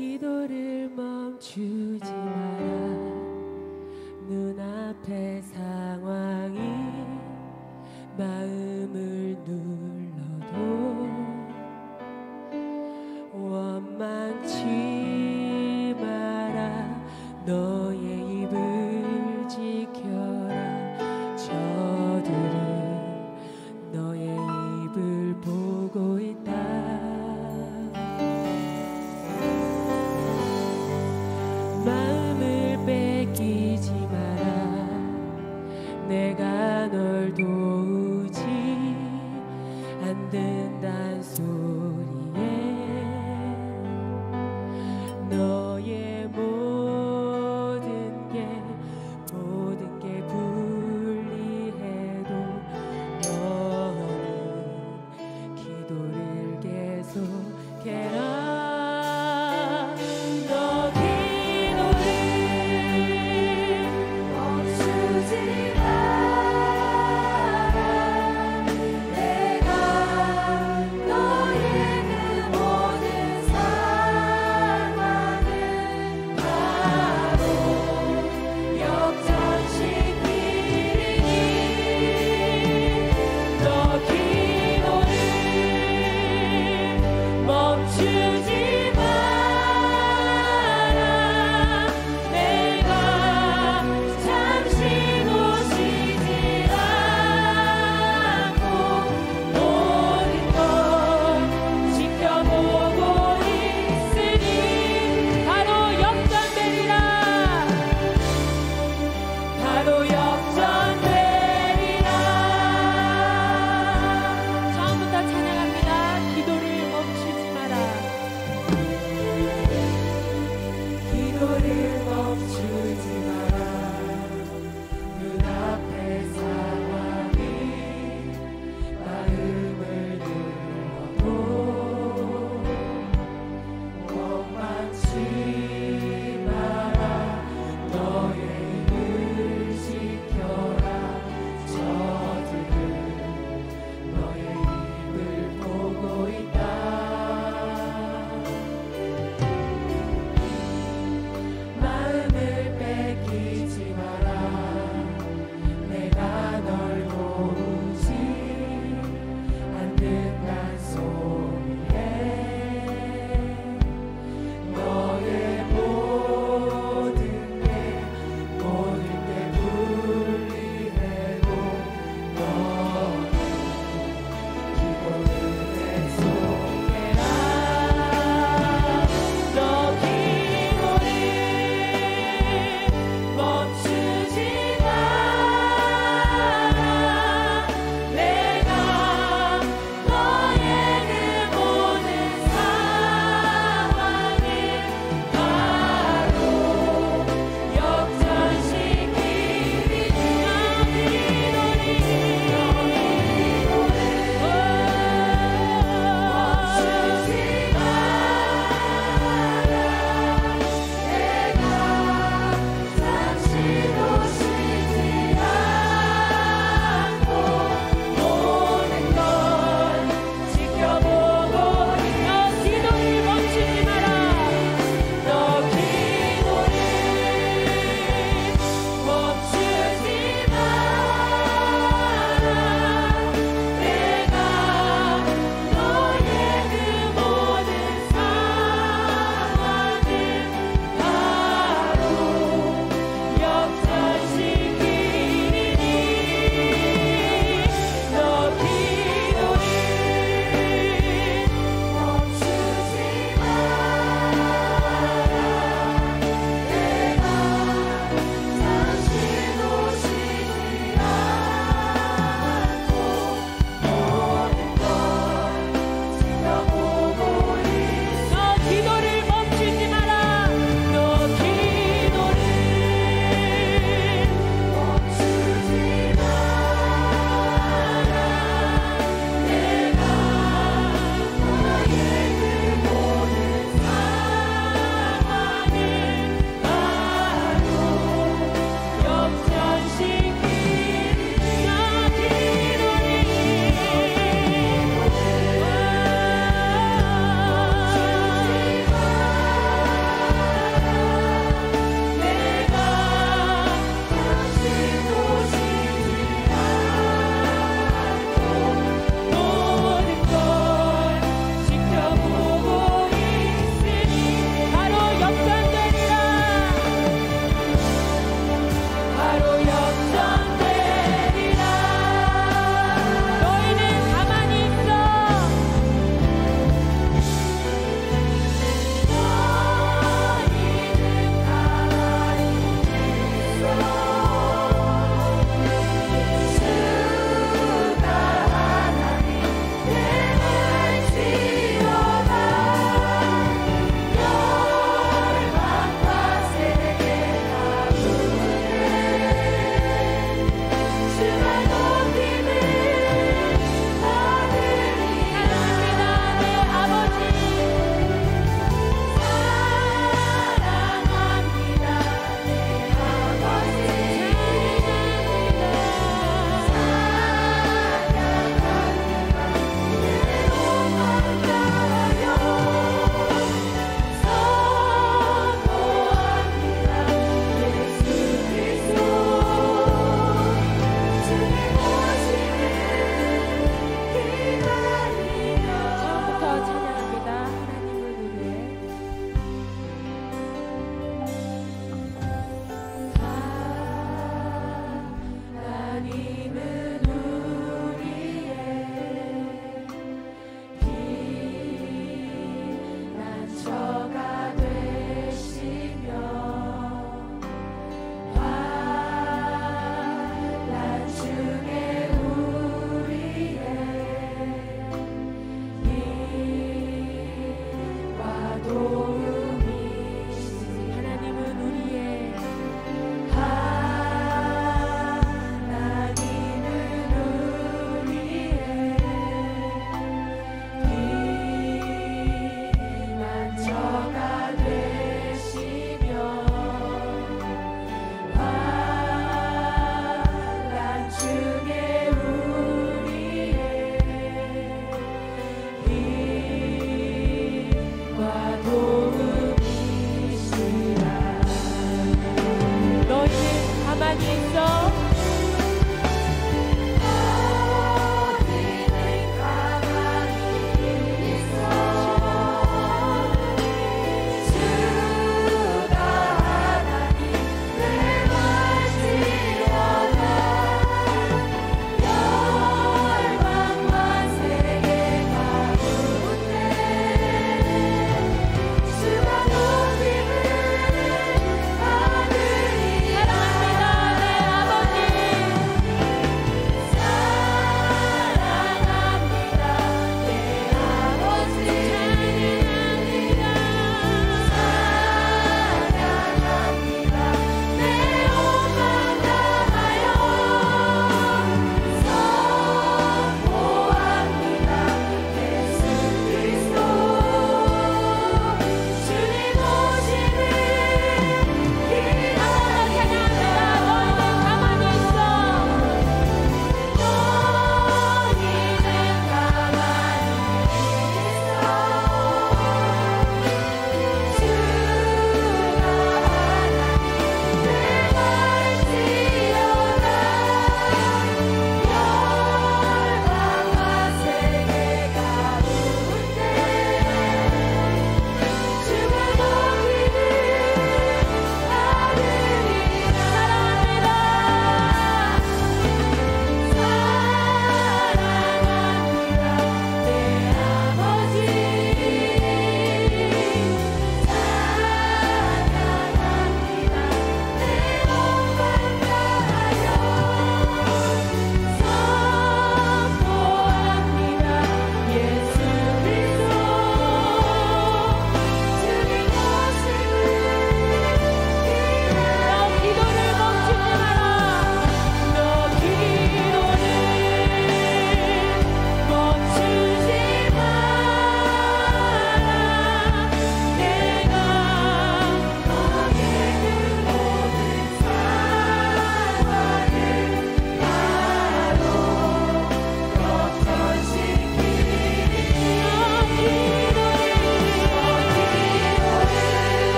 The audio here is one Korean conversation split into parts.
기도를 멈추지 마라. 눈앞의 상황이 마음을 눌러도 원망치 마라. 너의 입을 지켜라. 저들은 너의 입을 보고 있다. 마음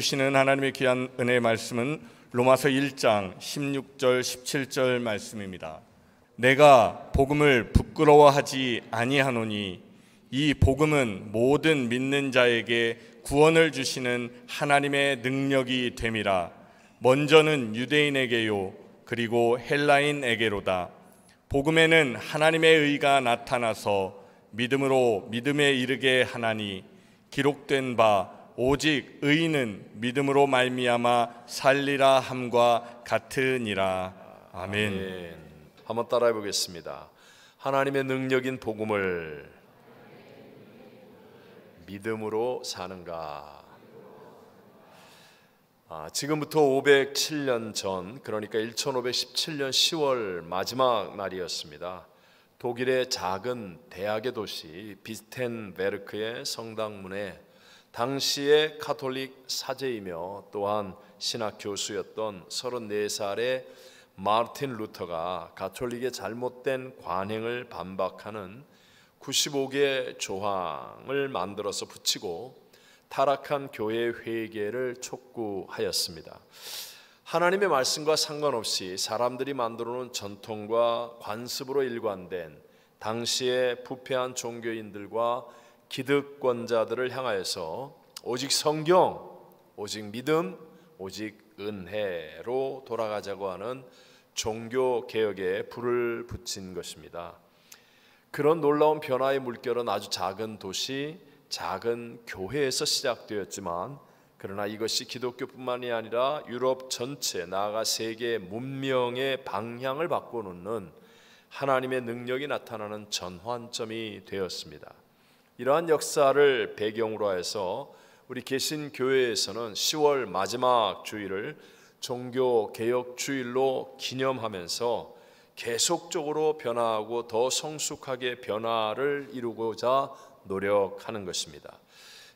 주시는 하나님의 귀한 은혜의 말씀은 로마서 1장 16절 17절 말씀입니다. 내가 복음을 부끄러워하지 아니하노니 이 복음은 모든 믿는 자에게 구원을 주시는 하나님의 능력이 됨이라. 먼저는 유대인에게요 그리고 헬라인에게로다. 복음에는 하나님의 의가 나타나서 믿음으로 믿음에 이르게 하나니 기록된 바 오직 의인은 믿음으로 말미암아 살리라 함과 같으니라. 아멘. 한번 따라해 보겠습니다. 하나님의 능력인 복음을 믿음으로 사는가? 지금부터 507년 전, 그러니까 1517년 10월 마지막 날이었습니다. 독일의 작은 대학의 도시 비스텐베르크의 성당문에 당시의 가톨릭 사제이며 또한 신학 교수였던 34살의 마르틴 루터가 가톨릭의 잘못된 관행을 반박하는 95개 조항을 만들어서 붙이고 타락한 교회 회개를 촉구하였습니다. 하나님의 말씀과 상관없이 사람들이 만들어 놓은 전통과 관습으로 일관된 당시의 부패한 종교인들과 기득권자들을 향하여서 오직 성경, 오직 믿음, 오직 은혜로 돌아가자고 하는 종교개혁에 불을 붙인 것입니다. 그런 놀라운 변화의 물결은 아주 작은 도시, 작은 교회에서 시작되었지만 그러나 이것이 기독교뿐만이 아니라 유럽 전체, 나아가 세계 문명의 방향을 바꿔놓는 하나님의 능력이 나타나는 전환점이 되었습니다. 이러한 역사를 배경으로 해서 우리 개신교회에서는 10월 마지막 주일을 종교개혁주일로 기념하면서 계속적으로 변화하고 더 성숙하게 변화를 이루고자 노력하는 것입니다.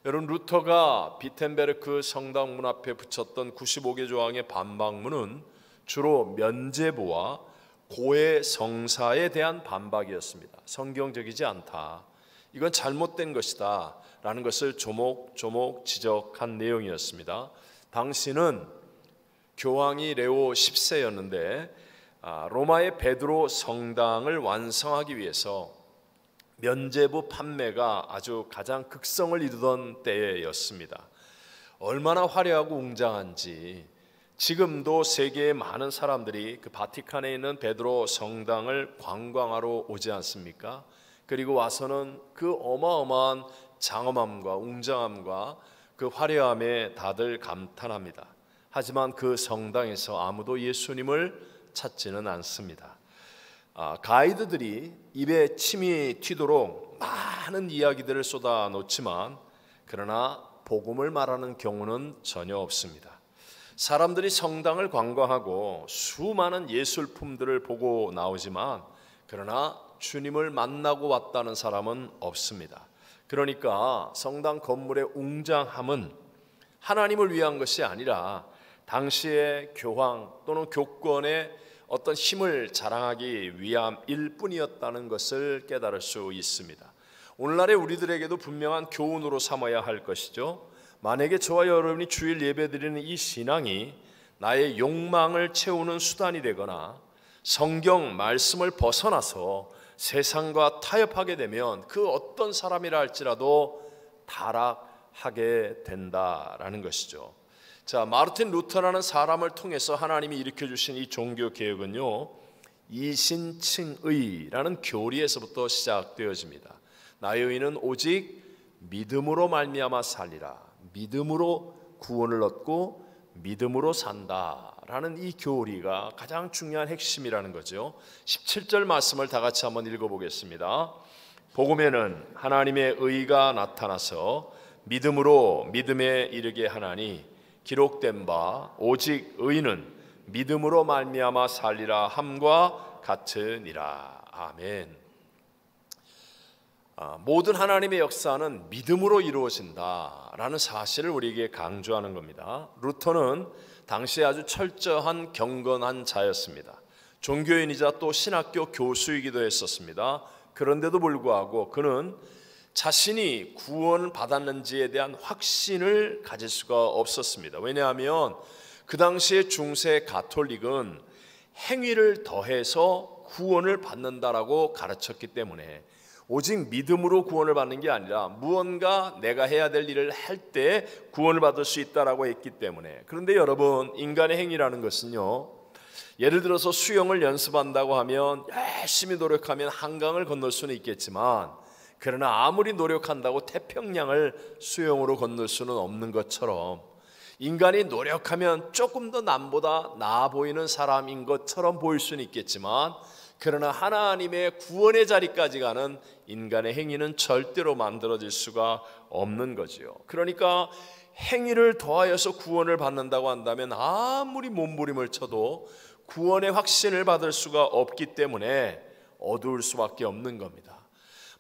여러분, 루터가 비텐베르크 성당 문 앞에 붙였던 95개 조항의 반박문은 주로 면죄부와 고해 성사에 대한 반박이었습니다. 성경적이지 않다, 이건 잘못된 것이다 라는 것을 조목조목 지적한 내용이었습니다. 당시는 교황이 레오 10세였는데 로마의 베드로 성당을 완성하기 위해서 면죄부 판매가 아주 가장 극성을 이루던 때였습니다. 얼마나 화려하고 웅장한지 지금도 세계의 많은 사람들이 그 바티칸에 있는 베드로 성당을 관광하러 오지 않습니까? 그리고 와서는 그 어마어마한 장엄함과 웅장함과 그 화려함에 다들 감탄합니다. 하지만 그 성당에서 아무도 예수님을 찾지는 않습니다. 가이드들이 입에 침이 튀도록 많은 이야기들을 쏟아놓지만 그러나 복음을 말하는 경우는 전혀 없습니다. 사람들이 성당을 관광하고 수많은 예술품들을 보고 나오지만 그러나 주님을 만나고 왔다는 사람은 없습니다. 그러니까 성당 건물의 웅장함은 하나님을 위한 것이 아니라 당시의 교황 또는 교권의 어떤 힘을 자랑하기 위함일 뿐이었다는 것을 깨달을 수 있습니다. 오늘날의 우리들에게도 분명한 교훈으로 삼아야 할 것이죠. 만약에 저와 여러분이 주일 예배드리는 이 신앙이 나의 욕망을 채우는 수단이 되거나 성경 말씀을 벗어나서 세상과 타협하게 되면 그 어떤 사람이라 할지라도 타락하게 된다라는 것이죠. 자, 마르틴 루터라는 사람을 통해서 하나님이 일으켜 주신 이 종교 개혁은요, 이신칭의라는 교리에서부터 시작되어집니다. 나의 의는 오직 믿음으로 말미암아 살리라. 믿음으로 구원을 얻고 믿음으로 산다라는 이 교리가 가장 중요한 핵심이라는 거죠. 17절 말씀을 다 같이 한번 읽어보겠습니다. 복음에는 하나님의 의가 나타나서 믿음으로 믿음에 이르게 하나니 기록된 바 오직 의인은 믿음으로 말미암아 살리라 함과 같으니라. 아멘. 모든 하나님의 역사는 믿음으로 이루어진다라는 사실을 우리에게 강조하는 겁니다. 루터는 당시에 아주 철저한 경건한 자였습니다. 종교인이자 또 신학교 교수이기도 했었습니다. 그런데도 불구하고 그는 자신이 구원을 받았는지에 대한 확신을 가질 수가 없었습니다. 왜냐하면 그 당시에 중세 가톨릭은 행위를 더해서 구원을 받는다라고 가르쳤기 때문에 오직 믿음으로 구원을 받는 게 아니라 무언가 내가 해야 될 일을 할 때 구원을 받을 수 있다라고 했기 때문에. 그런데 여러분, 인간의 행위라는 것은요, 예를 들어서 수영을 연습한다고 하면 열심히 노력하면 한강을 건널 수는 있겠지만, 그러나 아무리 노력한다고 태평양을 수영으로 건널 수는 없는 것처럼 인간이 노력하면 조금 더 남보다 나아 보이는 사람인 것처럼 보일 수는 있겠지만, 그러나 하나님의 구원의 자리까지 가는 인간의 행위는 절대로 만들어질 수가 없는 거지요. 그러니까 행위를 더하여서 구원을 받는다고 한다면 아무리 몸부림을 쳐도 구원의 확신을 받을 수가 없기 때문에 어두울 수밖에 없는 겁니다.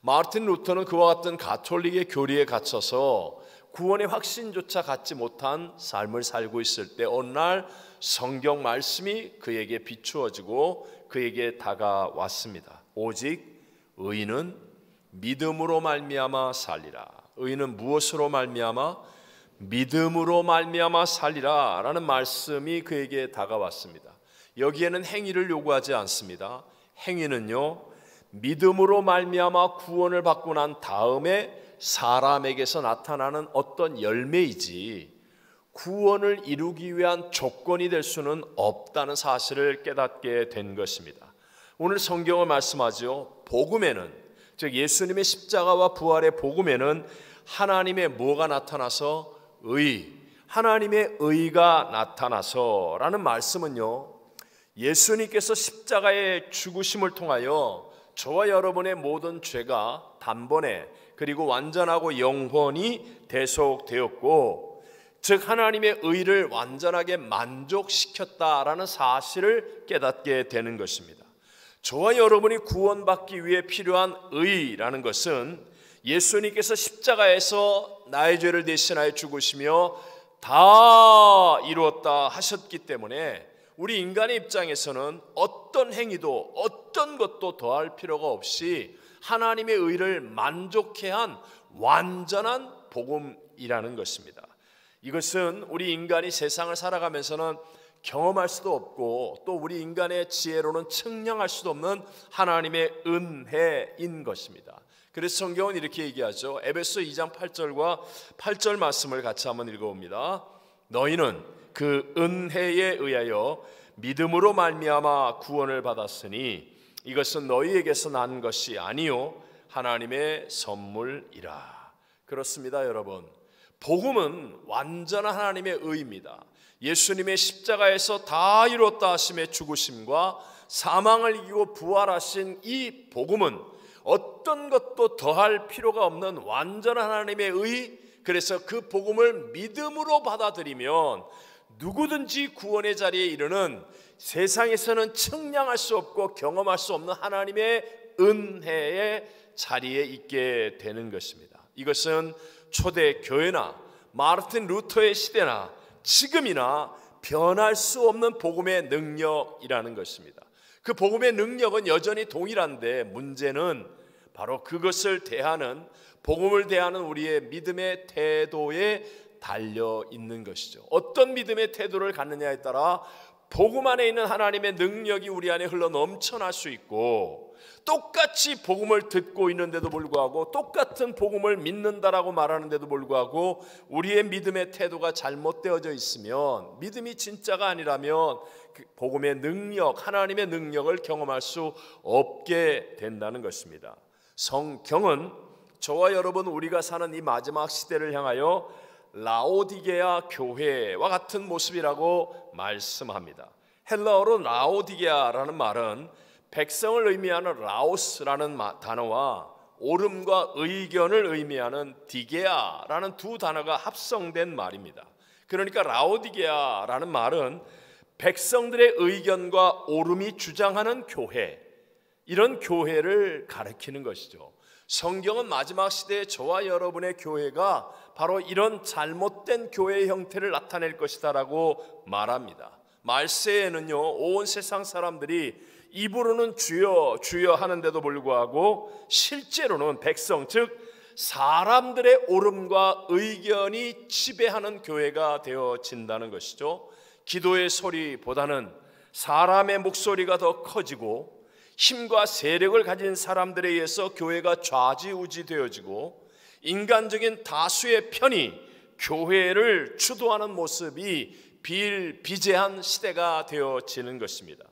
마르틴 루터는 그와 같은 가톨릭의 교리에 갇혀서 구원의 확신조차 갖지 못한 삶을 살고 있을 때 어느 날 성경 말씀이 그에게 비추어지고 그에게 다가왔습니다. 오직 의인은 믿음으로 말미암아 살리라. 의인은 무엇으로 말미암아? 믿음으로 말미암아 살리라 라는 말씀이 그에게 다가왔습니다. 여기에는 행위를 요구하지 않습니다. 행위는요, 믿음으로 말미암아 구원을 받고 난 다음에 사람에게서 나타나는 어떤 열매이지 구원을 이루기 위한 조건이 될 수는 없다는 사실을 깨닫게 된 것입니다. 오늘 성경은 말씀하죠. 복음에는, 즉 예수님의 십자가와 부활의 복음에는 하나님의 뭐가 나타나서? 하나님의 의가 나타나서 라는 말씀은요, 예수님께서 십자가의 죽으심을 통하여 저와 여러분의 모든 죄가 단번에 그리고 완전하고 영원히 대속되었고, 즉 하나님의 의를 완전하게 만족시켰다라는 사실을 깨닫게 되는 것입니다. 저와 여러분이 구원받기 위해 필요한 의라는 것은 예수님께서 십자가에서 나의 죄를 대신하여 죽으시며 다 이루었다 하셨기 때문에 우리 인간의 입장에서는 어떤 행위도 어떤 것도 더할 필요가 없이 하나님의 의를 만족해 한 완전한 복음이라는 것입니다. 이것은 우리 인간이 세상을 살아가면서는 경험할 수도 없고 또 우리 인간의 지혜로는 측량할 수도 없는 하나님의 은혜인 것입니다. 그래서 성경은 이렇게 얘기하죠. 에베소 2장 8절과 8절 말씀을 같이 한번 읽어봅니다. 너희는 그 은혜에 의하여 믿음으로 말미암아 구원을 받았으니 이것은 너희에게서 난 것이 아니요 하나님의 선물이라. 그렇습니다, 여러분. 복음은 완전한 하나님의 의입니다. 예수님의 십자가에서 다 이뤘다 하심의 죽으심과 사망을 이기고 부활하신 이 복음은 어떤 것도 더할 필요가 없는 완전한 하나님의 의. 그래서 그 복음을 믿음으로 받아들이면 누구든지 구원의 자리에 이르는 세상에서는 측량할 수 없고 경험할 수 없는 하나님의 은혜의 자리에 있게 되는 것입니다. 이것은 초대 교회나 마르틴 루터의 시대나 지금이나 변할 수 없는 복음의 능력이라는 것입니다. 그 복음의 능력은 여전히 동일한데 문제는 바로 그것을 대하는, 복음을 대하는 우리의 믿음의 태도에 달려 있는 것이죠. 어떤 믿음의 태도를 갖느냐에 따라 복음 안에 있는 하나님의 능력이 우리 안에 흘러 넘쳐날 수 있고, 똑같이 복음을 듣고 있는데도 불구하고 똑같은 복음을 믿는다라고 말하는데도 불구하고 우리의 믿음의 태도가 잘못되어져 있으면, 믿음이 진짜가 아니라면 그 복음의 능력, 하나님의 능력을 경험할 수 없게 된다는 것입니다. 성경은 저와 여러분, 우리가 사는 이 마지막 시대를 향하여 라오디게아 교회와 같은 모습이라고 말씀합니다. 헬라어로 라오디게아라는 말은 백성을 의미하는 라오스라는 단어와 옳음과 의견을 의미하는 디게아라는 두 단어가 합성된 말입니다. 그러니까 라오디게아라는 말은 백성들의 의견과 옳음이 주장하는 교회, 이런 교회를 가리키는 것이죠. 성경은 마지막 시대의 저와 여러분의 교회가 바로 이런 잘못된 교회의 형태를 나타낼 것이다라고 말합니다. 말세에는요, 온 세상 사람들이 입으로는 주여 주여 하는데도 불구하고 실제로는 백성, 즉 사람들의 오름과 의견이 지배하는 교회가 되어진다는 것이죠. 기도의 소리보다는 사람의 목소리가 더 커지고 힘과 세력을 가진 사람들에 의해서 교회가 좌지우지되어지고 인간적인 다수의 편이 교회를 주도하는 모습이 비일비재한 시대가 되어지는 것입니다.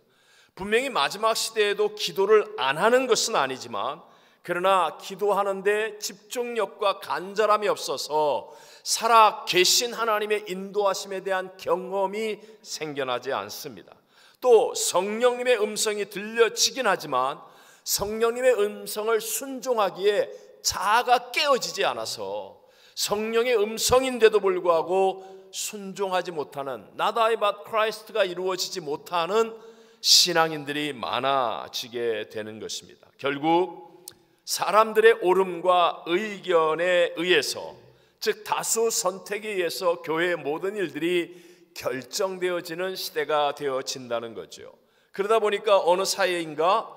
분명히 마지막 시대에도 기도를 안 하는 것은 아니지만, 그러나 기도하는데 집중력과 간절함이 없어서 살아 계신 하나님의 인도하심에 대한 경험이 생겨나지 않습니다. 또 성령님의 음성이 들려지긴 하지만 성령님의 음성을 순종하기에 자아가 깨어지지 않아서 성령의 음성인데도 불구하고 순종하지 못하는, Not I but Christ가 이루어지지 못하는 신앙인들이 많아지게 되는 것입니다. 결국 사람들의 오름과 의견에 의해서, 즉 다수 선택에 의해서 교회의 모든 일들이 결정되어지는 시대가 되어진다는 거죠. 그러다 보니까 어느 사회인가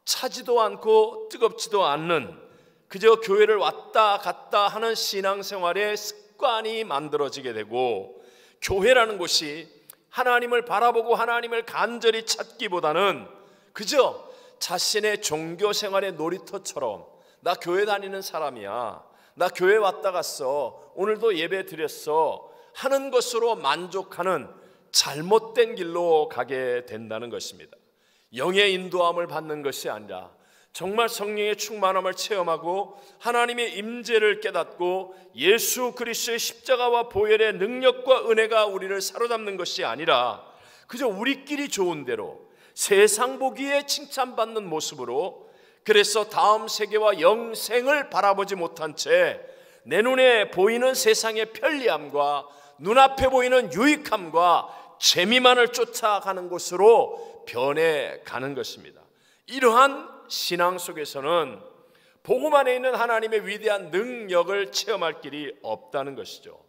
차지도 않고 뜨겁지도 않는, 그저 교회를 왔다 갔다 하는 신앙생활의 습관이 만들어지게 되고, 교회라는 곳이 하나님을 바라보고 하나님을 간절히 찾기보다는 그저 자신의 종교생활의 놀이터처럼, 나 교회 다니는 사람이야, 나 교회 왔다 갔어, 오늘도 예배 드렸어 하는 것으로 만족하는 잘못된 길로 가게 된다는 것입니다. 영의 인도함을 받는 것이 아니라 정말 성령의 충만함을 체험하고 하나님의 임재를 깨닫고 예수 그리스도의 십자가와 보혈의 능력과 은혜가 우리를 사로잡는 것이 아니라 그저 우리끼리 좋은 대로 세상 보기에 칭찬받는 모습으로, 그래서 다음 세계와 영생을 바라보지 못한 채 내 눈에 보이는 세상의 편리함과 눈앞에 보이는 유익함과 재미만을 쫓아가는 곳으로 변해가는 것입니다. 이러한 신앙 속에서는 복음 안에 있는 하나님의 위대한 능력을 체험할 길이 없다는 것이죠.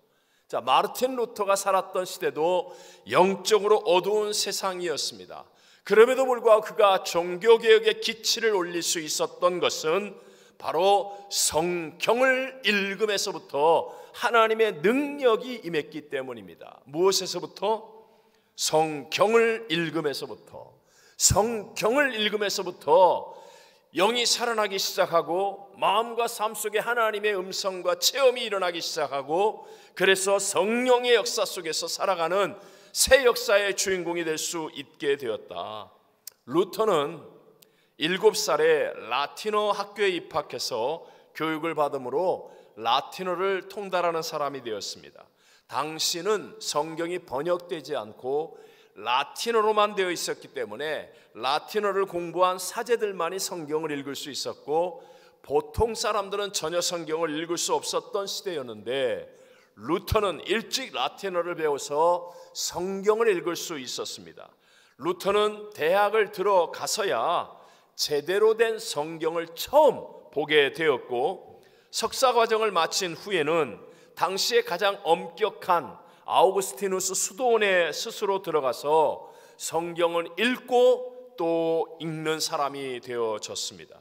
자, 마르틴 루터가 살았던 시대도 영적으로 어두운 세상이었습니다. 그럼에도 불구하고 그가 종교개혁의 기치를 올릴 수 있었던 것은 바로 성경을 읽음에서부터 하나님의 능력이 임했기 때문입니다. 무엇에서부터? 성경을 읽음에서부터. 성경을 읽음에서부터 영이 살아나기 시작하고 마음과 삶 속에 하나님의 음성과 체험이 일어나기 시작하고, 그래서 성령의 역사 속에서 살아가는 새 역사의 주인공이 될 수 있게 되었다. 루터는 7살에 라틴어 학교에 입학해서 교육을 받음으로 라틴어를 통달하는 사람이 되었습니다. 당시는 성경이 번역되지 않고 라틴어로만 되어 있었기 때문에 라틴어를 공부한 사제들만이 성경을 읽을 수 있었고, 보통 사람들은 전혀 성경을 읽을 수 없었던 시대였는데, 루터는 일찍 라틴어를 배워서 성경을 읽을 수 있었습니다. 루터는 대학을 들어가서야 제대로 된 성경을 처음 보게 되었고, 석사 과정을 마친 후에는 당시에 가장 엄격한 아우구스티누스 수도원에 스스로 들어가서 성경을 읽고 또 읽는 사람이 되어졌습니다.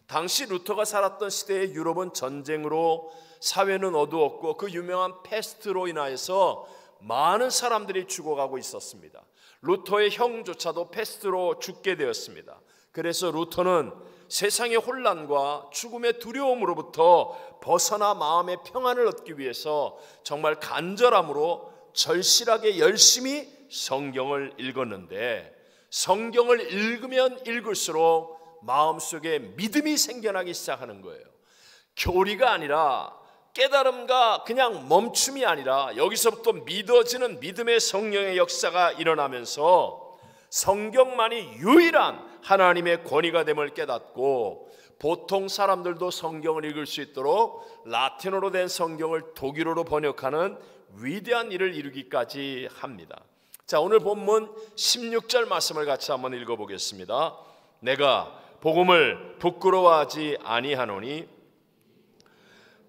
당시 루터가 살았던 시대의 유럽은 전쟁으로 사회는 어두웠고 그 유명한 패스트로 인하여서 많은 사람들이 죽어가고 있었습니다. 루터의 형조차도 패스트로 죽게 되었습니다. 그래서 루터는 세상의 혼란과 죽음의 두려움으로부터 벗어나 마음의 평안을 얻기 위해서 정말 간절함으로 절실하게 열심히 성경을 읽었는데, 성경을 읽으면 읽을수록 마음속에 믿음이 생겨나기 시작하는 거예요. 교리가 아니라, 깨달음과 그냥 멈춤이 아니라 여기서부터 믿어지는 믿음의 성령의 역사가 일어나면서 성경만이 유일한 하나님의 권위가 됨을 깨닫고, 보통 사람들도 성경을 읽을 수 있도록 라틴어로 된 성경을 독일어로 번역하는 위대한 일을 이루기까지 합니다. 자, 오늘 본문 16절 말씀을 같이 한번 읽어보겠습니다. 내가 복음을 부끄러워하지 아니하노니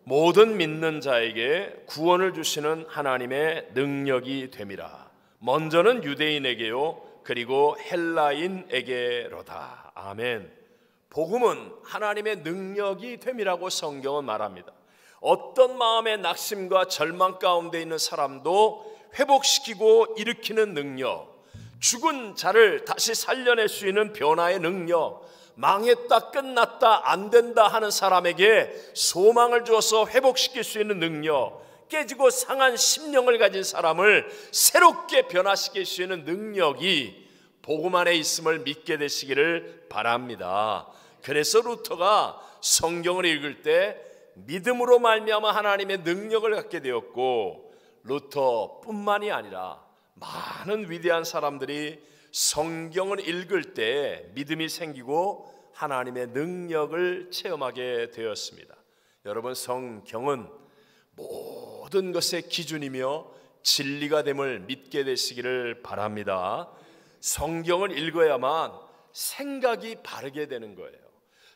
모든 믿는 자에게 구원을 주시는 하나님의 능력이 됨이라. 먼저는 유대인에게요 그리고 헬라인에게로다. 아멘. 복음은 하나님의 능력이 됨이라고 성경은 말합니다. 어떤 마음의 낙심과 절망 가운데 있는 사람도 회복시키고 일으키는 능력, 죽은 자를 다시 살려낼 수 있는 변화의 능력, 망했다, 끝났다, 안 된다 하는 사람에게 소망을 주어서 회복시킬 수 있는 능력, 깨지고 상한 심령을 가진 사람을 새롭게 변화시킬 수 있는 능력이 복음 안에 있음을 믿게 되시기를 바랍니다. 그래서 루터가 성경을 읽을 때 믿음으로 말미암아 하나님의 능력을 갖게 되었고, 루터뿐만이 아니라 많은 위대한 사람들이 성경을 읽을 때 믿음이 생기고 하나님의 능력을 체험하게 되었습니다. 여러분, 성경은 모든 것의 기준이며 진리가 됨을 믿게 되시기를 바랍니다. 성경을 읽어야만 생각이 바르게 되는 거예요.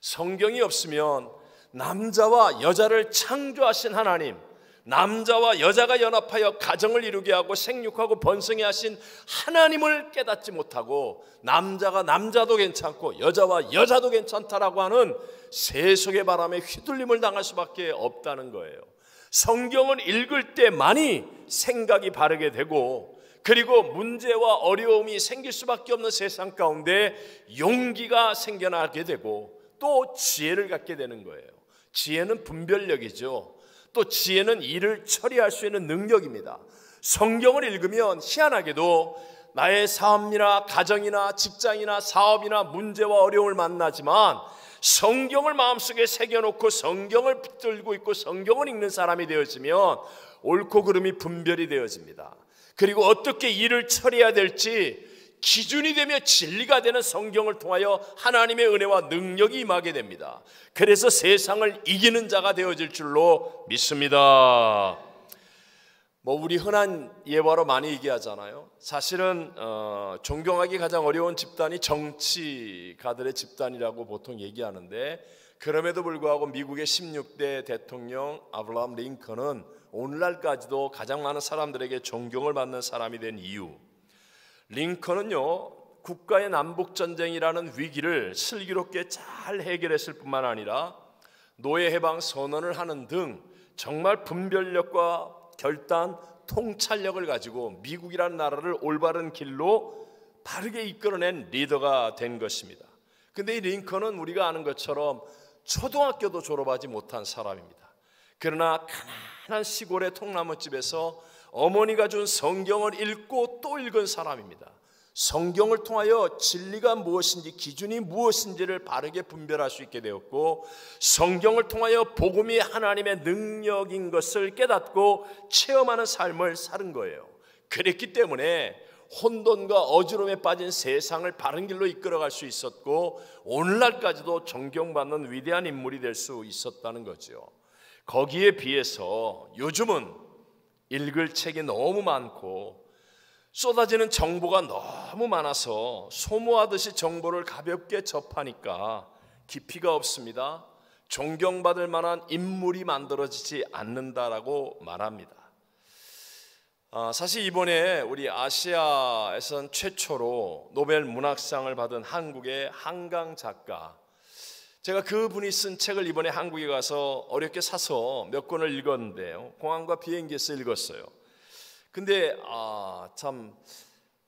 성경이 없으면 남자와 여자를 창조하신 하나님, 남자와 여자가 연합하여 가정을 이루게 하고 생육하고 번성해 하신 하나님을 깨닫지 못하고, 남자가 남자도 괜찮고 여자와 여자도 괜찮다라고 하는 세속의 바람에 휘둘림을 당할 수밖에 없다는 거예요. 성경을 읽을 때만이 생각이 바르게 되고, 그리고 문제와 어려움이 생길 수밖에 없는 세상 가운데 용기가 생겨나게 되고, 또 지혜를 갖게 되는 거예요. 지혜는 분별력이죠. 또 지혜는 일을 처리할 수 있는 능력입니다. 성경을 읽으면 희한하게도 나의 삶이나 가정이나 직장이나 사업이나 문제와 어려움을 만나지만, 성경을 마음속에 새겨놓고 성경을 붙들고 있고 성경을 읽는 사람이 되어지면 옳고 그름이 분별이 되어집니다. 그리고 어떻게 일을 처리해야 될지 기준이 되며 진리가 되는 성경을 통하여 하나님의 은혜와 능력이 임하게 됩니다. 그래서 세상을 이기는 자가 되어질 줄로 믿습니다. 우리 흔한 예화로 많이 얘기하잖아요. 사실은 존경하기 가장 어려운 집단이 정치가들의 집단이라고 보통 얘기하는데, 그럼에도 불구하고 미국의 16대 대통령 아브라함 링컨은 오늘날까지도 가장 많은 사람들에게 존경을 받는 사람이 된 이유, 링컨은요, 국가의 남북전쟁이라는 위기를 슬기롭게 잘 해결했을 뿐만 아니라 노예 해방 선언을 하는 등 정말 분별력과 결단, 통찰력을 가지고 미국이라는 나라를 올바른 길로 바르게 이끌어낸 리더가 된 것입니다. 근데 이 링컨은 우리가 아는 것처럼 초등학교도 졸업하지 못한 사람입니다. 그러나 가난한 시골의 통나무집에서 어머니가 준 성경을 읽고 또 읽은 사람입니다. 성경을 통하여 진리가 무엇인지, 기준이 무엇인지를 바르게 분별할 수 있게 되었고, 성경을 통하여 복음이 하나님의 능력인 것을 깨닫고 체험하는 삶을 사는 거예요. 그랬기 때문에 혼돈과 어지러움에 빠진 세상을 바른 길로 이끌어갈 수 있었고, 오늘날까지도 존경받는 위대한 인물이 될 수 있었다는 거죠. 거기에 비해서 요즘은 읽을 책이 너무 많고 쏟아지는 정보가 너무 많아서 소모하듯이 정보를 가볍게 접하니까 깊이가 없습니다. 존경받을 만한 인물이 만들어지지 않는다라고 말합니다. 사실 이번에 우리 아시아에선 최초로 노벨 문학상을 받은 한국의 한강 작가, 제가 그분이 쓴 책을 이번에 한국에 가서 어렵게 사서 몇 권을 읽었는데요, 공항과 비행기에서 읽었어요. 근데 참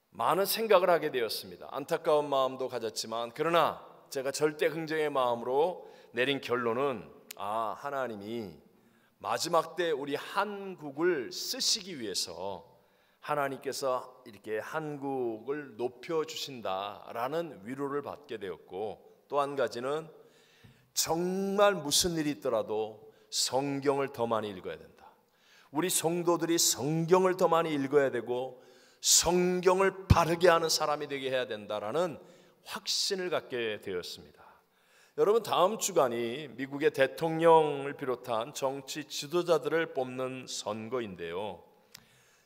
많은 생각을 하게 되었습니다. 안타까운 마음도 가졌지만, 그러나 제가 절대 긍정의 마음으로 내린 결론은, 하나님이 마지막 때 우리 한국을 쓰시기 위해서 하나님께서 이렇게 한국을 높여주신다라는 위로를 받게 되었고, 또 한 가지는 정말 무슨 일이 있더라도 성경을 더 많이 읽어야 된다. 우리 성도들이 성경을 더 많이 읽어야 되고 성경을 바르게 하는 사람이 되게 해야 된다라는 확신을 갖게 되었습니다. 여러분, 다음 주간이 미국의 대통령을 비롯한 정치 지도자들을 뽑는 선거인데요,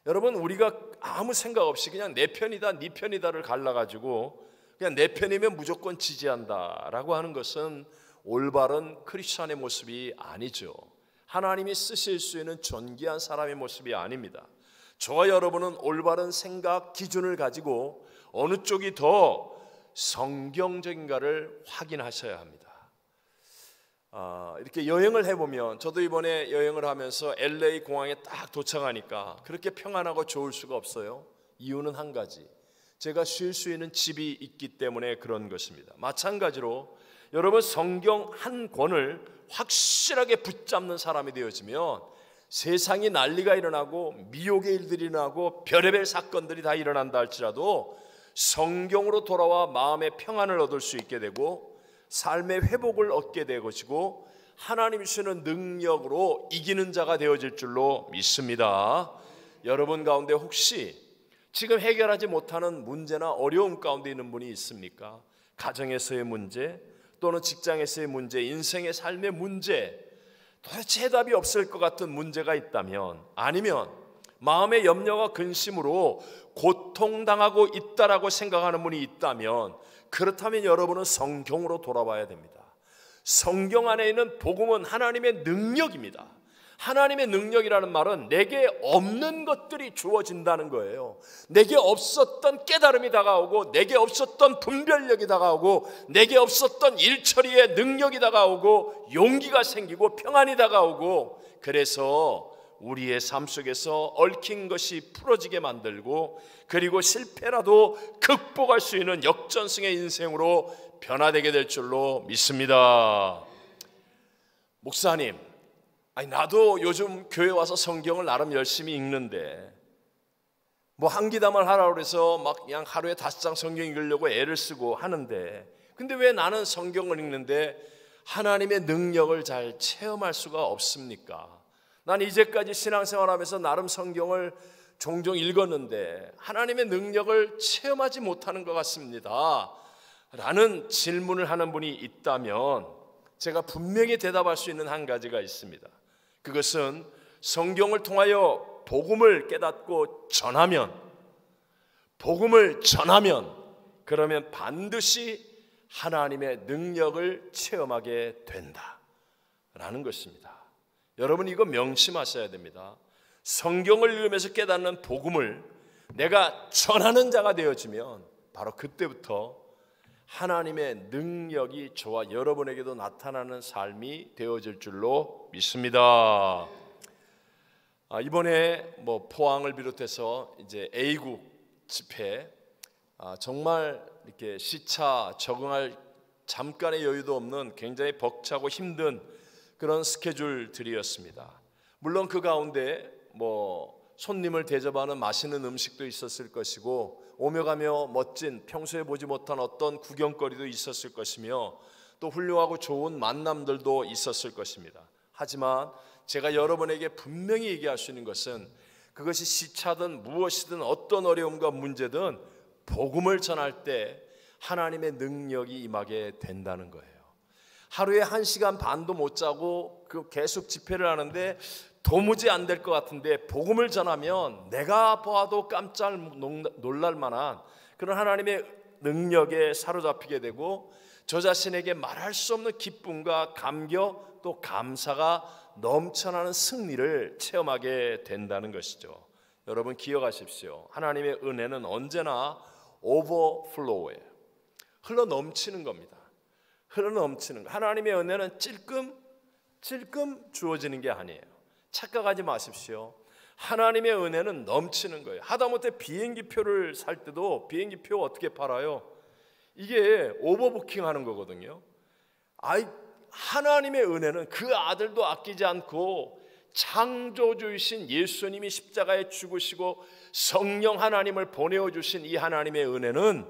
여러분, 우리가 아무 생각 없이 그냥 내 편이다 네 편이다를 갈라가지고 그냥 내 편이면 무조건 지지한다라고 하는 것은 올바른 크리스찬의 모습이 아니죠. 하나님이 쓰실 수 있는 존귀한 사람의 모습이 아닙니다. 저와 여러분은 올바른 생각 기준을 가지고 어느 쪽이 더 성경적인가를 확인하셔야 합니다. 이렇게 여행을 해보면, 저도 이번에 여행을 하면서 LA 공항에 딱 도착하니까 그렇게 평안하고 좋을 수가 없어요. 이유는 한 가지, 제가 쉴 수 있는 집이 있기 때문에 그런 것입니다. 마찬가지로 여러분, 성경 한 권을 확실하게 붙잡는 사람이 되어지면 세상이 난리가 일어나고 미혹의 일들이 일어나고 별의별 사건들이 다 일어난다 할지라도 성경으로 돌아와 마음의 평안을 얻을 수 있게 되고 삶의 회복을 얻게 될 것이고 하나님이 주시는 능력으로 이기는 자가 되어질 줄로 믿습니다. 여러분 가운데 혹시 지금 해결하지 못하는 문제나 어려움 가운데 있는 분이 있습니까? 가정에서의 문제, 또는 직장에서의 문제, 인생의 삶의 문제, 도대체 해답이 없을 것 같은 문제가 있다면, 아니면 마음의 염려와 근심으로 고통당하고 있다라고 생각하는 분이 있다면, 그렇다면 여러분은 성경으로 돌아와야 됩니다. 성경 안에 있는 복음은 하나님의 능력입니다. 하나님의 능력이라는 말은 내게 없는 것들이 주어진다는 거예요. 내게 없었던 깨달음이 다가오고, 내게 없었던 분별력이 다가오고, 내게 없었던 일처리의 능력이 다가오고, 용기가 생기고 평안이 다가오고, 그래서 우리의 삶 속에서 얽힌 것이 풀어지게 만들고, 그리고 실패라도 극복할 수 있는 역전승의 인생으로 변화되게 될 줄로 믿습니다. 목사님, 나도 요즘 교회 와서 성경을 나름 열심히 읽는데 뭐 한기담을 하라고 해서 막 그냥 하루에 5장 성경 읽으려고 애를 쓰고 하는데, 근데 왜 나는 성경을 읽는데 하나님의 능력을 잘 체험할 수가 없습니까? 난 이제까지 신앙생활하면서 나름 성경을 종종 읽었는데 하나님의 능력을 체험하지 못하는 것 같습니다 라는 질문을 하는 분이 있다면, 제가 분명히 대답할 수 있는 한 가지가 있습니다. 그것은 성경을 통하여 복음을 깨닫고 복음을 전하면 그러면 반드시 하나님의 능력을 체험하게 된다라는 것입니다. 여러분, 이거 명심하셔야 됩니다. 성경을 읽으면서 깨닫는 복음을 내가 전하는 자가 되어지면 바로 그때부터 하나님의 능력이 저와 여러분에게도 나타나는 삶이 되어질 줄로 믿습니다. 이번에 포항을 비롯해서 이제 A국 집회, 정말 이렇게 시차 적응할 잠깐의 여유도 없는 굉장히 벅차고 힘든 그런 스케줄들이었습니다. 물론 그 가운데 손님을 대접하는 맛있는 음식도 있었을 것이고, 오며 가며 멋진 평소에 보지 못한 어떤 구경거리도 있었을 것이며, 또 훌륭하고 좋은 만남들도 있었을 것입니다. 하지만 제가 여러분에게 분명히 얘기할 수 있는 것은, 그것이 시차든 무엇이든 어떤 어려움과 문제든 복음을 전할 때 하나님의 능력이 임하게 된다는 거예요. 하루에 1시간 반도 못 자고 계속 집회를 하는데 도무지 안 될 것 같은데 복음을 전하면 내가 보아도 깜짝 놀랄 만한 그런 하나님의 능력에 사로잡히게 되고, 저 자신에게 말할 수 없는 기쁨과 감격 또 감사가 넘쳐나는 승리를 체험하게 된다는 것이죠. 여러분 기억하십시오. 하나님의 은혜는 언제나 오버플로우예요. 흘러 넘치는 겁니다. 흘러 넘치는 거. 하나님의 은혜는 찔끔 주어지는 게 아니에요. 착각하지 마십시오. 하나님의 은혜는 넘치는 거예요. 하다못해 비행기표를 살 때도 비행기표 어떻게 팔아요? 이게 오버부킹 하는 거거든요. 하나님의 은혜는 그 아들도 아끼지 않고 창조주이신 예수님이 십자가에 죽으시고 성령 하나님을 보내어 주신 이 하나님의 은혜는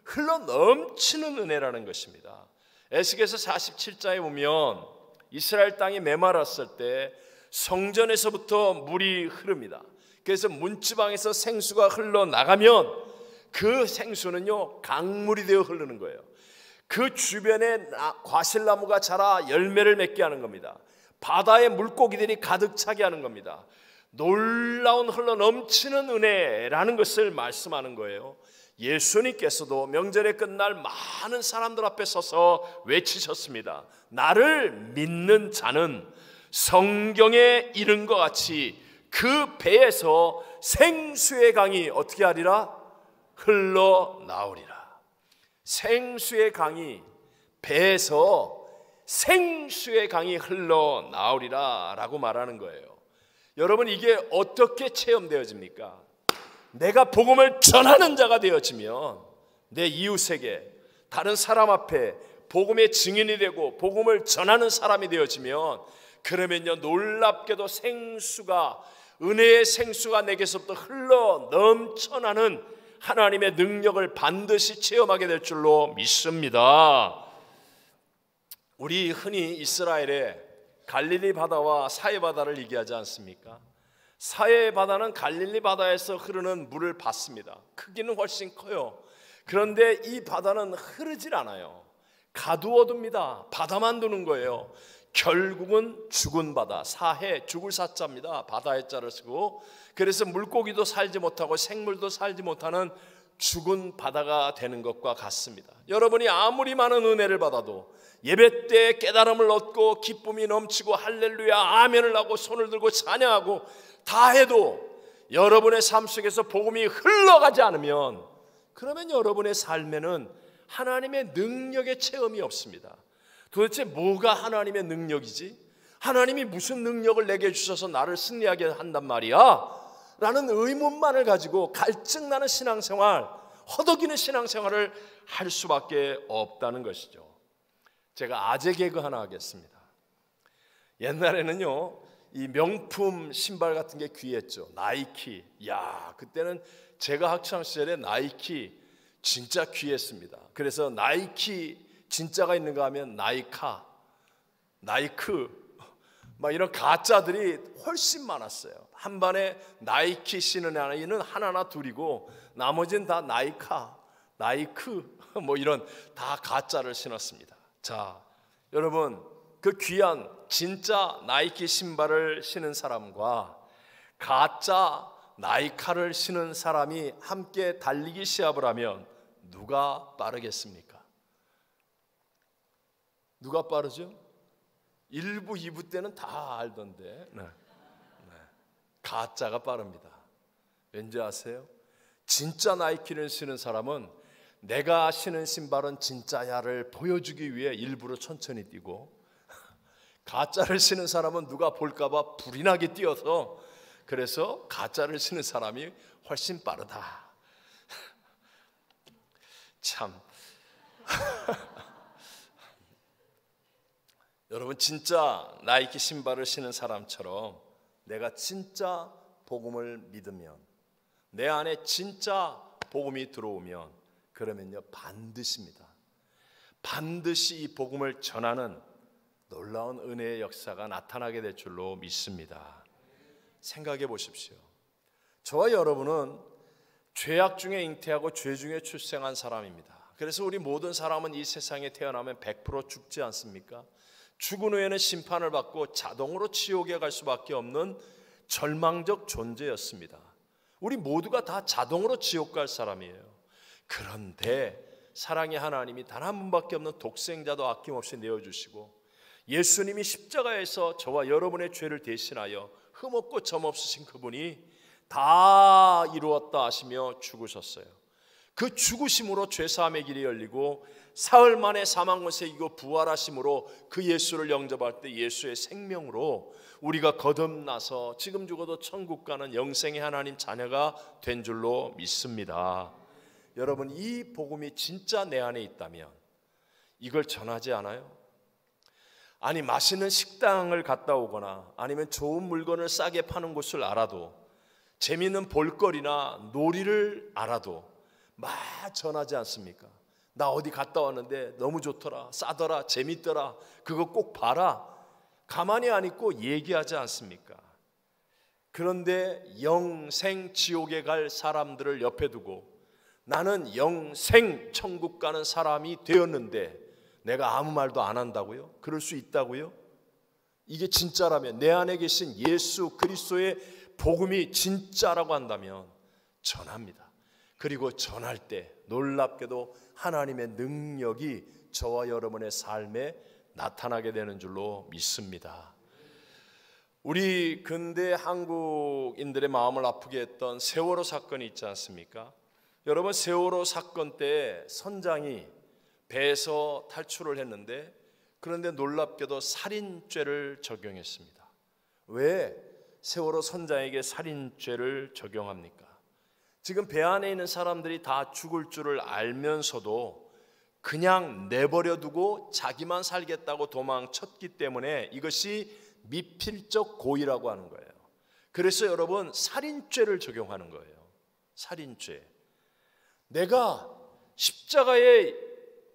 흘러 넘치는 은혜라는 것입니다. 에스겔서 47장에 보면 이스라엘 땅이 메말랐을 때 성전에서부터 물이 흐릅니다. 그래서 문지방에서 생수가 흘러나가면 그 생수는요 강물이 되어 흐르는 거예요. 그 주변에 과실나무가 자라 열매를 맺게 하는 겁니다. 바다에 물고기들이 가득 차게 하는 겁니다. 놀라운 흘러 넘치는 은혜라는 것을 말씀하는 거예요. 예수님께서도 명절의 끝날 많은 사람들 앞에 서서 외치셨습니다. 나를 믿는 자는 성경에 이른 것 같이 그 배에서 생수의 강이 어떻게 하리라? 흘러나오리라. 생수의 강이 배에서 생수의 강이 흘러나오리라 라고 말하는 거예요. 여러분, 이게 어떻게 체험되어집니까? 내가 복음을 전하는 자가 되어지면 내 이웃에게, 다른 사람 앞에 복음의 증인이 되고 복음을 전하는 사람이 되어지면, 그러면요 놀랍게도 생수가, 은혜의 생수가 내게서부터 흘러 넘쳐나는 하나님의 능력을 반드시 체험하게 될 줄로 믿습니다. 우리 흔히 이스라엘의 갈릴리 바다와 사해 바다를 얘기하지 않습니까? 사해 바다는 갈릴리 바다에서 흐르는 물을 받습니다. 크기는 훨씬 커요. 그런데 이 바다는 흐르질 않아요. 가두어둡니다. 바다만 두는 거예요. 결국은 죽은 바다, 사해, 죽을 사자입니다. 바다의 자를 쓰고, 그래서 물고기도 살지 못하고 생물도 살지 못하는 죽은 바다가 되는 것과 같습니다. 여러분이 아무리 많은 은혜를 받아도, 예배 때 깨달음을 얻고 기쁨이 넘치고 할렐루야 아멘을 하고 손을 들고 찬양하고 다 해도 여러분의 삶 속에서 복음이 흘러가지 않으면, 그러면 여러분의 삶에는 하나님의 능력의 체험이 없습니다. 도대체 뭐가 하나님의 능력이지? 하나님이 무슨 능력을 내게 주셔서 나를 승리하게 한단 말이야? 라는 의문만을 가지고 갈증나는 신앙생활, 허덕이는 신앙생활을 할 수밖에 없다는 것이죠. 제가 아재 개그 하나 하겠습니다. 옛날에는요, 이 명품 신발 같은 게 귀했죠. 나이키. 야, 그때는 제가 학창 시절에 나이키 진짜 귀했습니다. 그래서 나이키 진짜가 있는가 하면 나이카, 나이크 막 이런 가짜들이 훨씬 많았어요. 한 반에 나이키 신은 아이는 하나나 둘이고 나머지는 다 나이카, 나이크 뭐 이런 다 가짜를 신었습니다. 자, 여러분, 그 귀한 진짜 나이키 신발을 신은 사람과 가짜 나이카를 신은 사람이 함께 달리기 시합을 하면 누가 빠르겠습니까? 누가 빠르죠? 1부, 2부 때는 다 알던데 가짜가 빠릅니다. 왠지 아세요? 진짜 나이키를 신은 사람은 내가 신은 신발은 진짜야를 보여주기 위해 일부러 천천히 뛰고, 가짜를 신은 사람은 누가 볼까봐 불이 나게 뛰어서, 그래서 가짜를 신은 사람이 훨씬 빠르다. 참 여러분, 진짜 나이키 신발을 신은 사람처럼 내가 진짜 복음을 믿으면, 내 안에 진짜 복음이 들어오면, 그러면요 반드시입니다. 반드시 이 복음을 전하는 놀라운 은혜의 역사가 나타나게 될 줄로 믿습니다. 생각해 보십시오. 저와 여러분은 죄악 중에 잉태하고 죄 중에 출생한 사람입니다. 그래서 우리 모든 사람은 이 세상에 태어나면 100% 죽지 않습니까? 죽은 후에는 심판을 받고 자동으로 지옥에 갈 수밖에 없는 절망적 존재였습니다. 우리 모두가 다 자동으로 지옥 갈 사람이에요. 그런데 사랑의 하나님이 단 한 분밖에 없는 독생자도 아낌없이 내어주시고, 예수님이 십자가에서 저와 여러분의 죄를 대신하여 흠없고 점없으신 그분이 다 이루었다 하시며 죽으셨어요. 그 죽으심으로 죄사함의 길이 열리고 사흘 만에 사망 권세 이기고 부활하심으로 그 예수를 영접할 때 예수의 생명으로 우리가 거듭나서 지금 죽어도 천국 가는 영생의 하나님 자녀가 된 줄로 믿습니다. 여러분, 이 복음이 진짜 내 안에 있다면 이걸 전하지 않아요? 아니, 맛있는 식당을 갔다 오거나 아니면 좋은 물건을 싸게 파는 곳을 알아도, 재미있는 볼거리나 놀이를 알아도 막 전하지 않습니까? 나 어디 갔다 왔는데 너무 좋더라, 싸더라, 재밌더라, 그거 꼭 봐라. 가만히 안 있고 얘기하지 않습니까? 그런데 영생 지옥에 갈 사람들을 옆에 두고 나는 영생 천국 가는 사람이 되었는데 내가 아무 말도 안 한다고요? 그럴 수 있다고요? 이게 진짜라면, 내 안에 계신 예수 그리스도의 복음이 진짜라고 한다면 전합니다. 그리고 전할 때 놀랍게도 하나님의 능력이 저와 여러분의 삶에 나타나게 되는 줄로 믿습니다. 우리 근대 한국인들의 마음을 아프게 했던 세월호 사건이 있지 않습니까? 여러분, 세월호 사건 때 선장이 배에서 탈출을 했는데 그런데 놀랍게도 살인죄를 적용했습니다. 왜 세월호 선장에게 살인죄를 적용합니까? 지금 배 안에 있는 사람들이 다 죽을 줄을 알면서도 그냥 내버려 두고 자기만 살겠다고 도망쳤기 때문에 이것이 미필적 고의라고 하는 거예요. 그래서 여러분, 살인죄를 적용하는 거예요. 살인죄. 내가 십자가의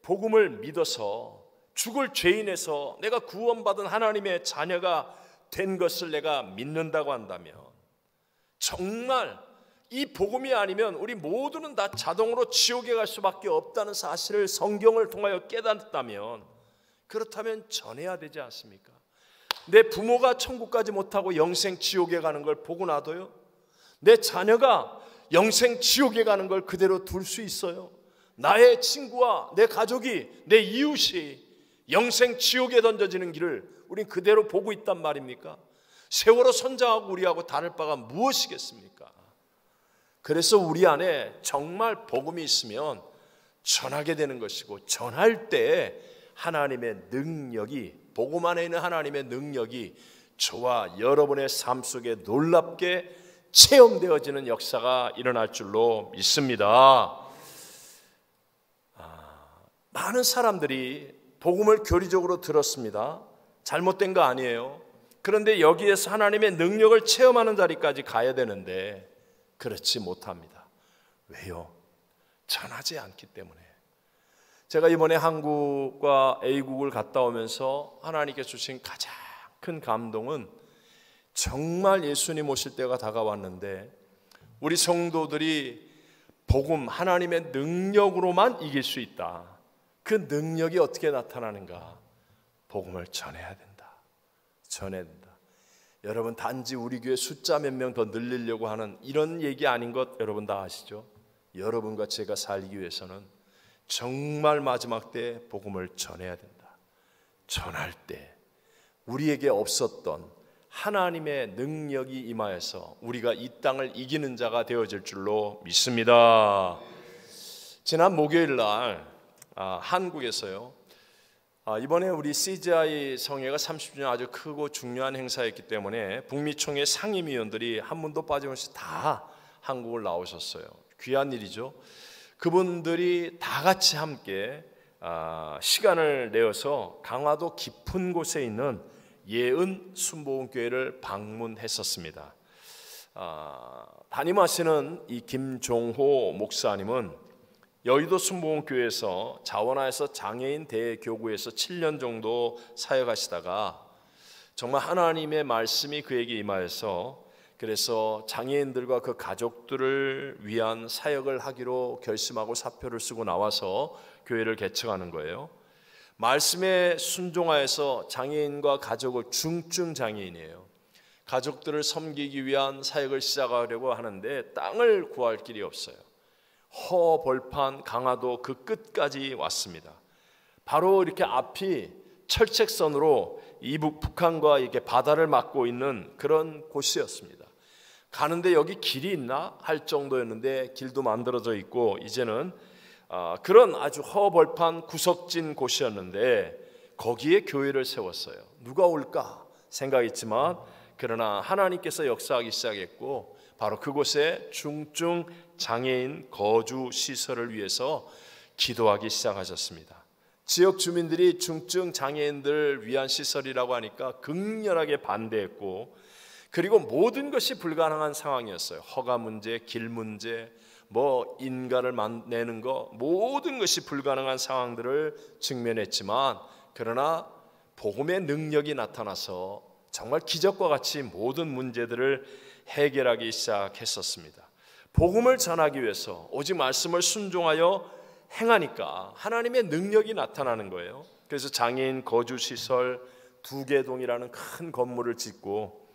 복음을 믿어서 죽을 죄인에서 내가 구원받은 하나님의 자녀가 된 것을 내가 믿는다고 한다면, 정말 이 복음이 아니면 우리 모두는 다 자동으로 지옥에 갈 수밖에 없다는 사실을 성경을 통하여 깨닫다면, 그렇다면 전해야 되지 않습니까? 내 부모가 천국까지 못하고 영생 지옥에 가는 걸 보고 놔둬요? 내 자녀가 영생 지옥에 가는 걸 그대로 둘 수 있어요? 나의 친구와 내 가족이, 내 이웃이 영생 지옥에 던져지는 길을 우린 그대로 보고 있단 말입니까? 세월호 선장하고 우리하고 다를 바가 무엇이겠습니까? 그래서 우리 안에 정말 복음이 있으면 전하게 되는 것이고, 전할 때 하나님의 능력이, 복음 안에 있는 하나님의 능력이 저와 여러분의 삶 속에 놀랍게 체험되어지는 역사가 일어날 줄로 믿습니다. 많은 사람들이 복음을 교리적으로 들었습니다. 잘못된 거 아니에요. 그런데 여기에서 하나님의 능력을 체험하는 자리까지 가야 되는데 그렇지 못합니다. 왜요? 전하지 않기 때문에. 제가 이번에 한국과 A국을 갔다 오면서 하나님께 주신 가장 큰 감동은, 정말 예수님 오실 때가 다가왔는데 우리 성도들이 복음, 하나님의 능력으로만 이길 수 있다. 그 능력이 어떻게 나타나는가? 복음을 전해야 된다. 전해야 된다. 여러분, 단지 우리 교회 숫자 몇 명 더 늘리려고 하는 이런 얘기 아닌 것 여러분 다 아시죠? 여러분과 제가 살기 위해서는 정말 마지막 때 복음을 전해야 된다. 전할 때 우리에게 없었던 하나님의 능력이 임하여서 우리가 이 땅을 이기는 자가 되어질 줄로 믿습니다. 지난 목요일 날 한국에서요, 이번에 우리 CGI 성회가 30주년 아주 크고 중요한 행사였기 때문에 북미 총회 상임위원들이 한 분도 빠짐없이 다 한국을 나오셨어요. 귀한 일이죠. 그분들이 다 같이 함께 시간을 내어서 강화도 깊은 곳에 있는 예은 순복음교회를 방문했었습니다. 담임하시는 이 김종호 목사님은 여의도 순복음교회에서 자원하에서 장애인 대교구에서 7년 정도 사역하시다가 정말 하나님의 말씀이 그에게 임하여서, 그래서 장애인들과 그 가족들을 위한 사역을 하기로 결심하고 사표를 쓰고 나와서 교회를 개척하는 거예요. 말씀에 순종하여서 장애인과 가족을, 중증 장애인이에요, 가족들을 섬기기 위한 사역을 시작하려고 하는데 땅을 구할 길이 없어요. 허벌판 강화도 그 끝까지 왔습니다. 바로 이렇게 앞이 철책선으로 이북 북한과 이렇게 바다를 막고 있는 그런 곳이었습니다. 가는데 여기 길이 있나 할 정도였는데 길도 만들어져 있고 이제는 그런 아주 허벌판 구석진 곳이었는데 거기에 교회를 세웠어요. 누가 올까 생각했지만 그러나 하나님께서 역사하기 시작했고, 바로 그곳에 중증 장애인 거주 시설을 위해서 기도하기 시작하셨습니다. 지역 주민들이 중증 장애인들을 위한 시설이라고 하니까 극렬하게 반대했고, 그리고 모든 것이 불가능한 상황이었어요. 허가 문제, 길 문제, 인가를 내는 거, 모든 것이 불가능한 상황들을 직면했지만, 그러나 복음의 능력이 나타나서 정말 기적과 같이 모든 문제들을 해결하기 시작했었습니다. 복음을 전하기 위해서 오직 말씀을 순종하여 행하니까 하나님의 능력이 나타나는 거예요. 그래서 장애인 거주시설 2개동이라는 큰 건물을 짓고,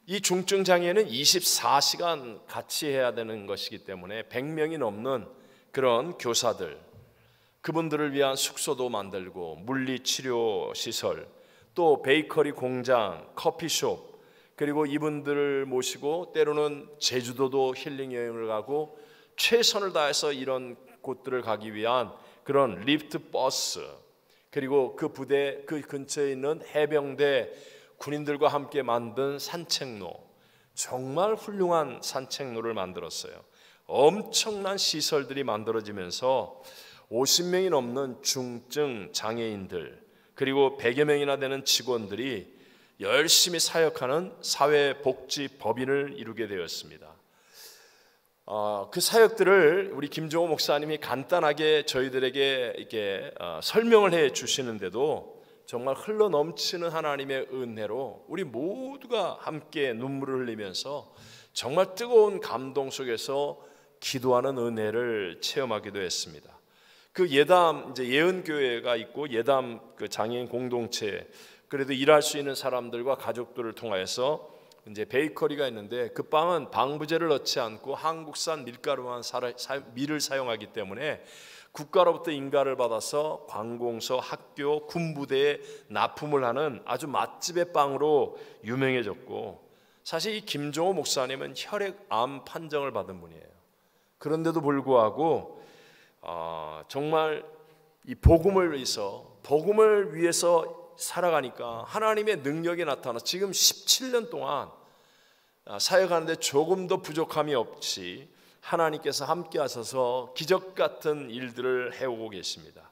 이 중증 장애는 24시간 같이 해야 되는 것이기 때문에 100명이 넘는 그런 교사들, 그분들을 위한 숙소도 만들고 물리치료시설, 또 베이커리 공장, 커피숍, 그리고 이분들을 모시고 때로는 제주도도 힐링 여행을 가고 최선을 다해서 이런 곳들을 가기 위한 그런 리프트 버스, 그리고 그 부대 그 근처에 있는 해병대 군인들과 함께 만든 산책로, 정말 훌륭한 산책로를 만들었어요. 엄청난 시설들이 만들어지면서 50명이 넘는 중증 장애인들 그리고 100여 명이나 되는 직원들이 열심히 사역하는 사회복지법인을 이루게 되었습니다. 그 사역들을 우리 김종호 목사님이 간단하게 저희들에게 이렇게 설명을 해 주시는데도 정말 흘러 넘치는 하나님의 은혜로 우리 모두가 함께 눈물을 흘리면서 정말 뜨거운 감동 속에서 기도하는 은혜를 체험하기도 했습니다. 그 예담 이제 예은교회가 있고 예담 그 장애인 공동체, 그래도 일할 수 있는 사람들과 가족들을 통하여서 이제 베이커리가 있는데 그 빵은 방부제를 넣지 않고 한국산 밀가루만 밀을 사용하기 때문에 국가로부터 인가를 받아서 관공서, 학교, 군부대에 납품을 하는 아주 맛집의 빵으로 유명해졌고, 사실 이 김종호 목사님은 혈액암 판정을 받은 분이에요. 그런데도 불구하고 정말 이 복음을 위해서 살아가니까 하나님의 능력이 나타나 지금 17년 동안 사역하는데 조금도 부족함이 없이 하나님께서 함께 하셔서 기적 같은 일들을 해오고 계십니다.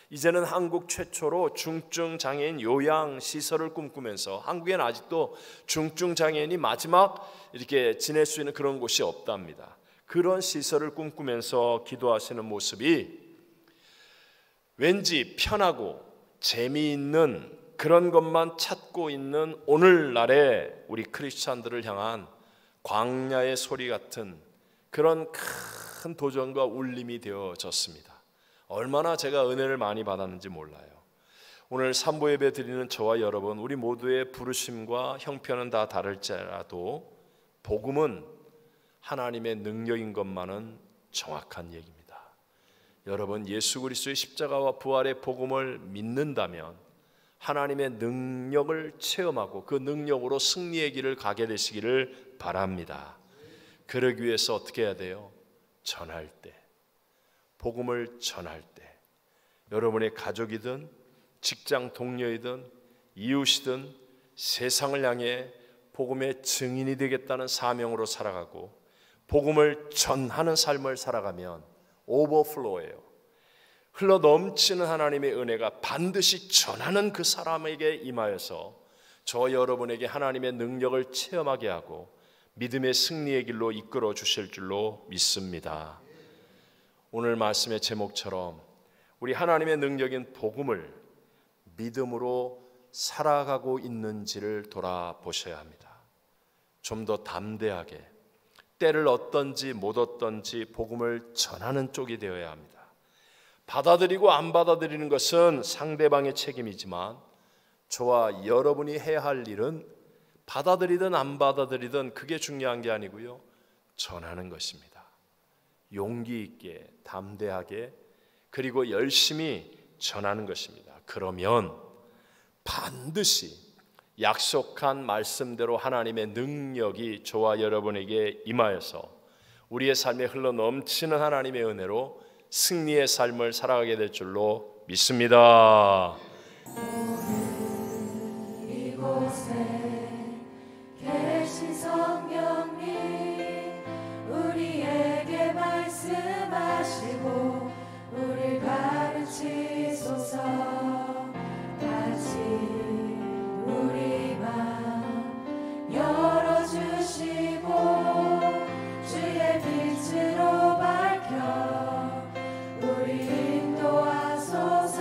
이제는 한국 최초로 중증 장애인 요양 시설을 꿈꾸면서, 한국에는 아직도 중증 장애인이 마지막 이렇게 지낼 수 있는 그런 곳이 없답니다. 그런 시설을 꿈꾸면서 기도하시는 모습이 왠지 편하고 재미있는 그런 것만 찾고 있는 오늘날의 우리 크리스찬들을 향한 광야의 소리 같은 그런 큰 도전과 울림이 되어졌습니다. 얼마나 제가 은혜를 많이 받았는지 몰라요. 오늘 삼보 예배 드리는 저와 여러분, 우리 모두의 부르심과 형편은 다 다를지라도 복음은 하나님의 능력인 것만은 정확한 얘기입니다. 여러분, 예수 그리스도의 십자가와 부활의 복음을 믿는다면 하나님의 능력을 체험하고 그 능력으로 승리의 길을 가게 되시기를 바랍니다. 그러기 위해서 어떻게 해야 돼요? 전할 때, 복음을 전할 때, 여러분의 가족이든 직장 동료이든 이웃이든 세상을 향해 복음의 증인이 되겠다는 사명으로 살아가고 복음을 전하는 삶을 살아가면 오버플로우예요. 흘러 넘치는 하나님의 은혜가 반드시 전하는 그 사람에게 임하여서 저 여러분에게 하나님의 능력을 체험하게 하고 믿음의 승리의 길로 이끌어 주실 줄로 믿습니다. 오늘 말씀의 제목처럼 우리 하나님의 능력인 복음을 믿음으로 살아가고 있는지를 돌아보셔야 합니다. 좀 더 담대하게 때를 얻든지 못 얻든지 복음을 전하는 쪽이 되어야 합니다. 받아들이고 안 받아들이는 것은 상대방의 책임이지만 저와 여러분이 해야 할 일은 받아들이든 안 받아들이든 그게 중요한 게 아니고요, 전하는 것입니다. 용기 있게 담대하게 그리고 열심히 전하는 것입니다. 그러면 반드시 약속한 말씀대로 하나님의 능력이 저와 여러분에게 임하여서 우리의 삶에 흘러 넘치는 하나님의 은혜로 승리의 삶을 살아가게 될 줄로 믿습니다. 이곳에 계신 성령님, 우리에게 말씀하시고 우리 가르치소서. 다시 우리 맘 열어주시고 주의 빛으로 밝혀 우리 인도하소서.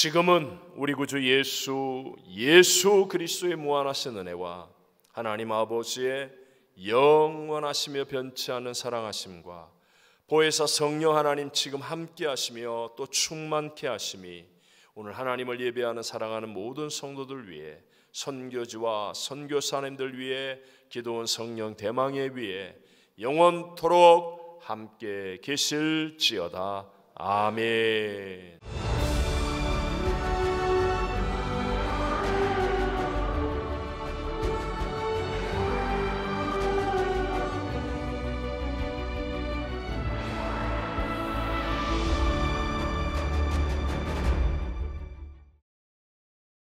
지금은 우리 구주 예수 그리스도의 무한하신 은혜와 하나님 아버지의 영원하시며 변치 않는 사랑하심과 보혜사 성령 하나님 지금 함께 하시며 또 충만케 하심이 오늘 하나님을 예배하는 사랑하는 모든 성도들 위해, 선교지와 선교사님들 위해, 기도원 성령 대망회 위해 영원토록 함께 계실지어다. 아멘.